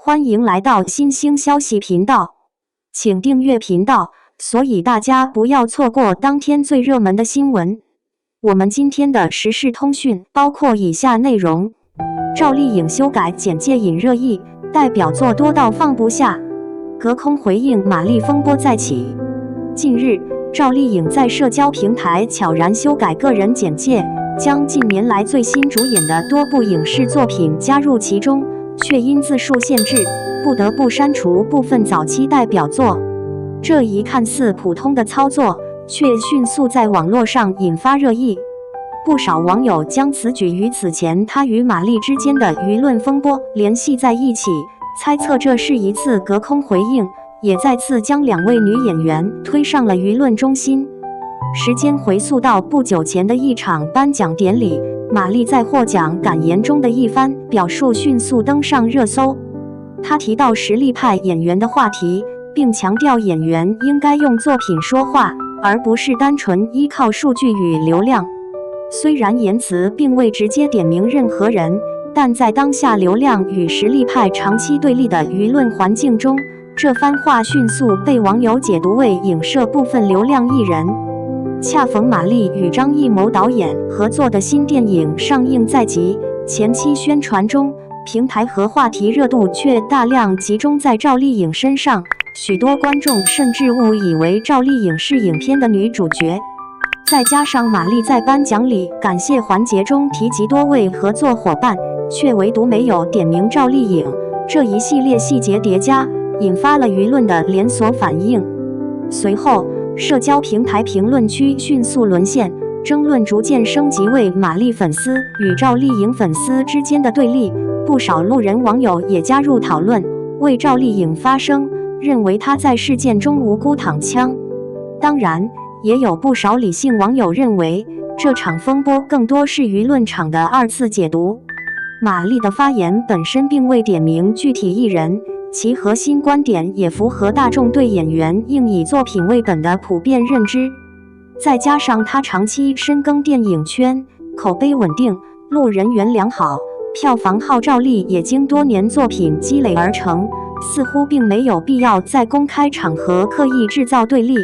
歡迎來到新興消息頻道，請訂閱頻道，所以大家不要錯過當天最熱門的新聞。我們今天的時事通訊包括以下內容：趙麗穎修改簡介引熱議，代表作多到放不下；隔空回應馬麗風波再起。近日，趙麗穎在社交平台悄然修改個人簡介，將近年來最新主演的多部影視作品加入其中，卻因字數限制，不得不刪除部分早期代表作。這一看似普通的操作，卻迅速在網絡上引發熱議。不少網友將此舉與此前他與馬麗之間的輿論風波聯繫在一起，猜測這是一次隔空回應，也再次將兩位女演員推上了輿論中心。時間回溯到不久前的一場頒獎典禮，馬麗在獲獎感言中的一番表述迅速登上熱搜。她提到實力派演員的話題，並強調演員應該用作品說話，而不是單純依靠數據與流量。雖然言辭並未直接點名任何人，但在當下流量與實力派長期對立的輿論環境中，這番話迅速被網友解讀為影射部分流量藝人。恰逢馬麗與張藝謀導演合作的新電影上映在即，前期宣傳中，平台和話題熱度卻大量集中在趙麗穎身上，許多觀眾甚至誤以為趙麗穎是影片的女主角。再加上馬麗在頒獎禮感謝環節中提及多位合作夥伴，卻唯獨沒有點名趙麗穎，這一系列細節疊加，引發了輿論的連鎖反應。隨後，社交平台評論區迅速淪陷，爭論逐漸升級為馬麗粉絲與趙麗穎粉絲之間的對立。不少路人網友也加入討論，為趙麗穎發聲，認為她在事件中無辜躺槍。當然，也有不少理性網友認為，這場風波更多是輿論場的二次解讀。馬麗的發言本身並未點名具體藝人，其核心觀點也符合大眾對演員應以作品為本的普遍認知。再加上她長期深耕電影圈，口碑穩定，路人緣良好，票房號召力也經多年作品積累而成，似乎並沒有必要在公開場合刻意制造對立。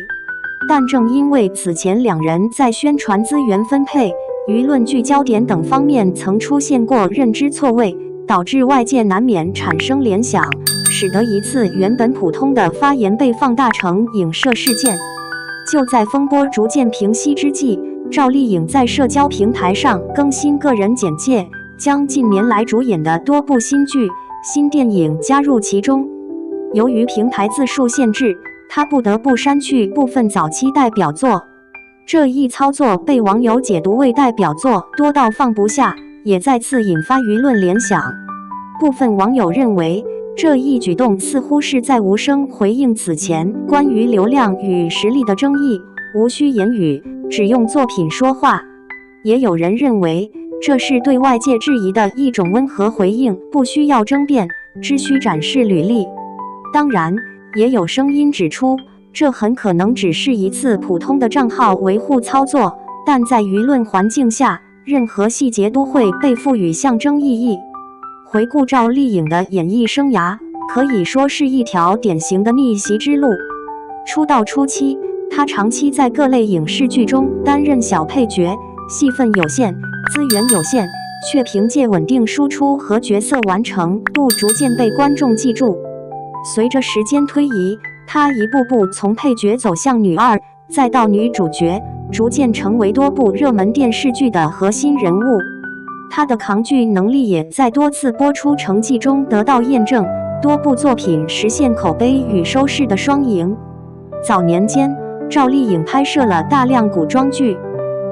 但正因為此前兩人在宣傳資源分配、輿論聚焦點等方面曾出現過認知錯位，導致外界難免產生聯想，使得一次原本普通的發言被放大成影射事件。就在風波逐漸平息之際，趙麗穎在社交平台上更新個人簡介，將近年來主演的多部新劇、新電影加入其中。由於平台字數限制，她不得不刪去部分早期代表作。這一操作被網友解讀為代表作多到放不下，也再次引發輿論聯想。部分網友認為，這一舉動似乎是在無聲回應此前關於流量與實力的爭議，無需言語，只用作品說話。也有人認為，這是對外界質疑的一種溫和回應，不需要爭辯，只需展示履歷。當然，也有聲音指出，這很可能只是一次普通的賬號維護操作，但在輿論環境下，任何細節都會被賦予象徵意義。回顧趙麗穎的演藝生涯，可以說是一條典型的逆襲之路。出道初期，她長期在各類影視劇中擔任小配角，戲份有限，資源有限，卻憑借穩定輸出和角色完成度逐漸被觀眾記住。隨着時間推移，她一步步從配角走向女二，再到女主角，逐漸成為多部熱門電視劇的核心人物。她的扛劇能力也在多次播出成績中得到驗證，多部作品實現口碑與收視的雙贏。早年間，趙麗穎拍攝了大量古裝劇。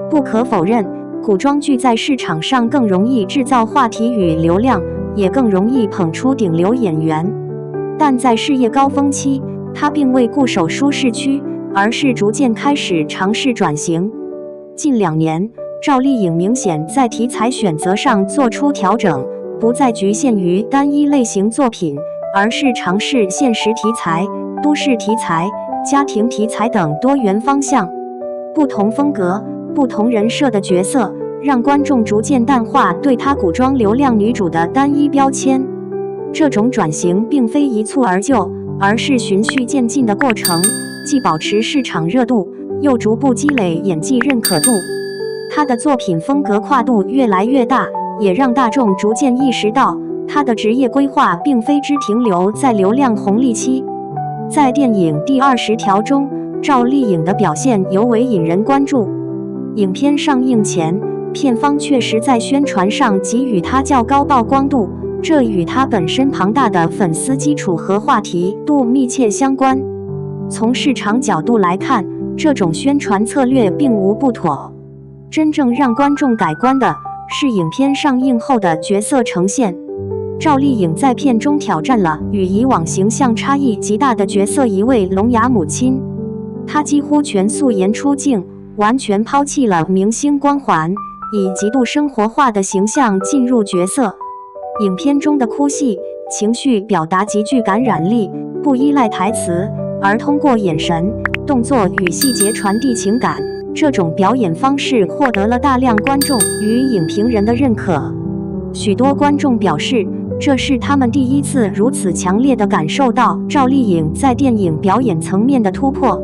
不可否認，古裝劇在市場上更容易制造話題與流量，也更容易捧出頂流演員。但在事業高峰期，她並未固守舒適區，而是逐漸開始嘗試轉型。近2年，趙麗穎明顯在題材選擇上做出調整，不再局限於單一類型作品，而是嘗試現實題材、都市題材、家庭題材等多元方向。不同風格、不同人設的角色，讓觀眾逐漸淡化對她古裝流量女主的單一標籤。這種轉型並非一蹴而就，而是循序漸進的過程，既保持市場熱度，又逐步積累演技認可度。他的作品風格跨度越來越大，也讓大眾逐漸意識到，他的職業規劃並非只停留在流量紅利期。在電影《第20條》中，趙麗穎的表現尤為引人關注。影片上映前，片方確實在宣傳上給予她較高曝光度，這與她本身龐大的粉絲基礎和話題度密切相關。從市場角度來看，這種宣傳策略並無不妥。真正讓觀眾改觀的是影片上映後的角色呈現。趙麗穎在片中挑戰了與以往形象差異極大的角色——一位聾啞母親。她幾乎全素顏出鏡，完全拋棄了明星光環，以極度生活化的形象進入角色。影片中的哭戲、情緒表達極具感染力，不依賴台詞，而通過眼神、動作與細節傳遞情感。這種表演方式獲得了大量觀眾與影評人的認可。許多觀眾表示，這是他們第一次如此強烈地感受到趙麗穎在電影表演層面的突破。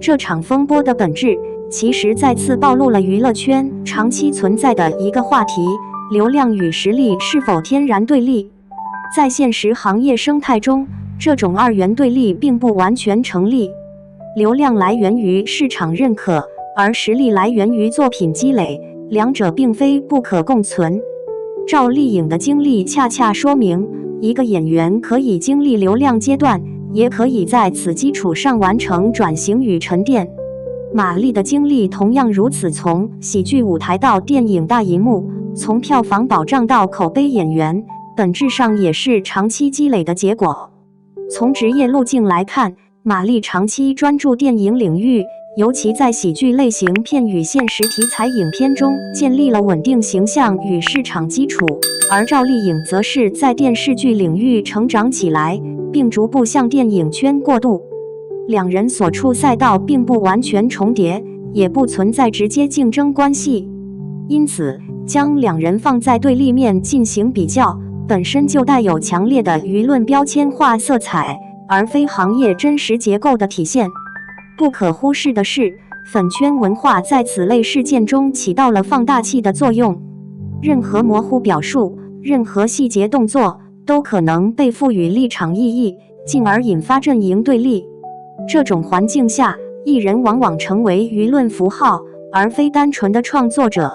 這場風波的本質，其實再次暴露了娛樂圈長期存在的一個話題：流量與實力是否天然對立？在現實行業生態中，這種二元對立並不完全成立。流量來源於市場認可，而實力來源於作品積累，兩者並非不可共存。趙麗穎的經歷恰恰說明，一個演員可以經歷流量階段，也可以在此基礎上完成轉型與沉澱。馬麗的經歷同樣如此，從喜劇舞台到電影大銀幕，從票房保障到口碑演員，本質上也是長期積累的結果。從職業路徑來看，馬麗長期專注電影領域，尤其在喜劇類型片與現實題材影片中建立了穩定形象與市場基礎，而趙麗穎則是在電視劇領域成長起來，並逐步向電影圈過渡。兩人所處賽道並不完全重疊，也不存在直接競爭關係，因此將兩人放在對立面進行比較，本身就帶有強烈的輿論標籤化色彩，而非行業真實結構的體現。不可忽視的是，粉圈文化在此類事件中起到了放大器的作用。任何模糊表述，任何細節動作，都可能被賦予立場意義，進而引發陣營對立。這種環境下，藝人往往成為輿論符號，而非單純的創作者。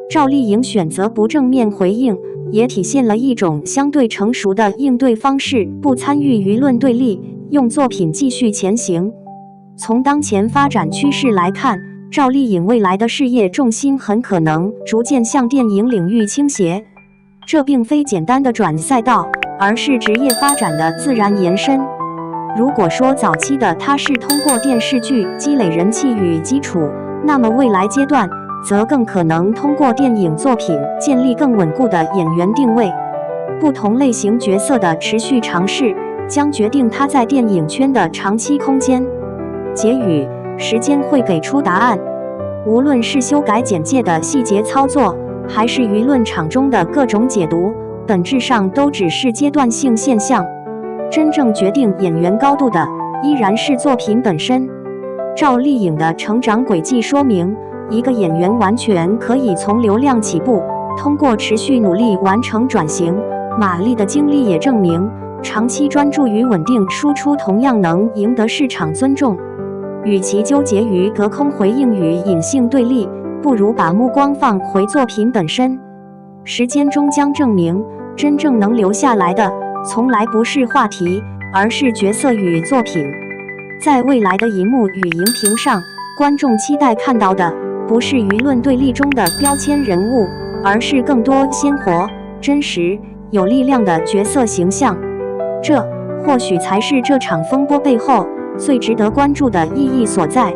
趙麗穎選擇不正面回應，也體現了一種相對成熟的應對方式，不參與輿論對立，用作品繼續前行。從當前發展趨勢來看，趙麗穎未來的事業重心很可能逐漸向電影領域傾斜。這並非簡單的轉賽道，而是職業發展的自然延伸。如果說早期的她是通過電視劇積累人氣與基礎，那麼未來階段則更可能通過電影作品建立更穩固的演員定位。不同類型角色的持續嘗試，將決定她在電影圈的長期空間。結語：時間會給出答案。無論是修改簡介的細節操作，還是輿論場中的各種解讀，本質上都只是階段性現象。真正決定演員高度的，依然是作品本身。趙麗穎的成長軌跡說明，一個演員完全可以從流量起步，通過持續努力完成轉型。馬麗的經歷也證明，長期專注於穩定輸出同樣能贏得市場尊重。與其糾結於隔空回應與隱性對立，不如把目光放回作品本身。時間終將證明，真正能留下來的，從來不是話題，而是角色與作品。在未來的銀幕與熒屏上，觀眾期待看到的，不是輿論對立中的標籤人物，而是更多鮮活、真實、有力量的角色形象。這或許才是這場風波背後最值得關注的意義所在。